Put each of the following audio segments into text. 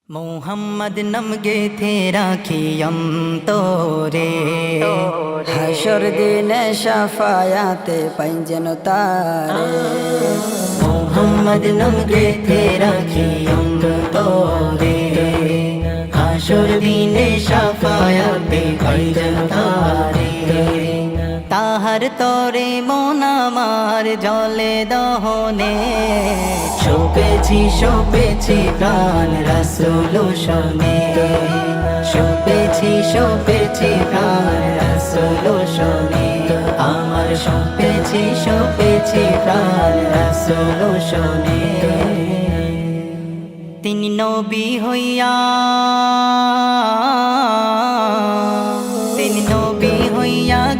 मोहम्मद नमगे थे राखियम तोरे হাসর দিনে শাফায়াতে পাইজেন তারে मोहम्मद नमगे थे राखियम तोरे हाशुर दीने शाफायाते पाइजन तारे ताहर तोरे मोनामार जले दहने শোপেছি প্রাণ রাসূল শোনে শোপেছি প্রাণ রাসূল শোনে আমার শোপেছি প্রাণ রাসূল শোনে তিনি নবী হইয়া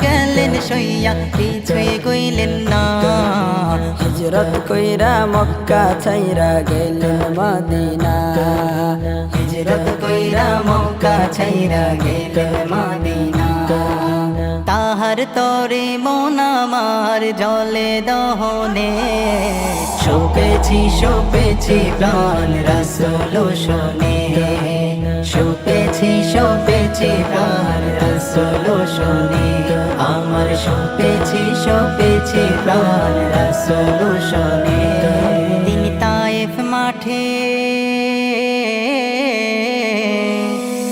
গেলেন সইয়া কিছুই কইলেন না হিজরত কইরা মক্কা ছাইরা গেলেন মদিনা হিজরত কইরা মক্কা ছাইরা গেলেন মদিনা তাহার তরে মন আমার জলে দহনে শোপেছি প্রাণ রাসূল শোনে শোপেছি প্রাণ রাসূল শোনে আমার শোপেছি প্রাণ রাসূল শোনে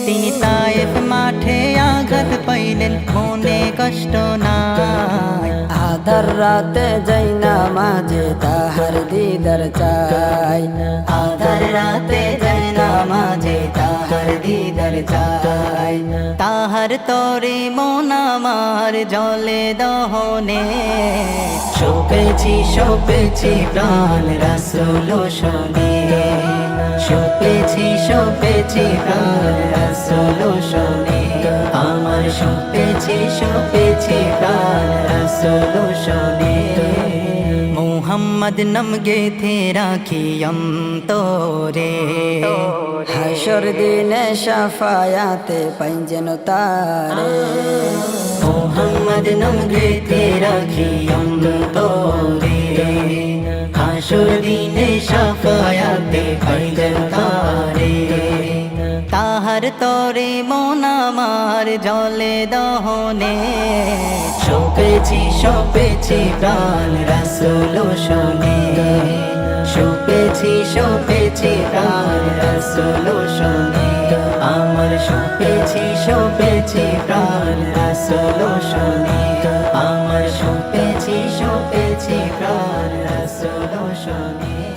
তিনি তায়েফ মাঠে আঘাত পাইলেন মনে কষ্ট নাই আধার রাতে যাই না মাঝে তাহার দিদার চাই আধার রাতে যাই না মাঝে তাহার দিদার চাই তাহার তরে মন আমার জলে দহনে শোপেছি প্রাণ রাসূল শোনে শোপেছি প্রাণ রাসূল শোনে আমার শোপেছি প্রাণ রাসূল শোনে मोहम्मद नमगे थे राखियम तोरे হাসর দিনে শাফায়াতে পাইজেন তারে मोहम्मद नमगे थे राखियम तोरे हाशुर दीने शाफायाते पाइजन तारे ताहर तोरे মন আমার জলে দহনে শোপেছি প্রাণ রাসূল শোনে শোপেছি প্রাণ রাসূল শোনে আমার শোপেছি প্রাণ রাসূল শোনে আমার শোপেছি প্রাণ রাসূল শোনে।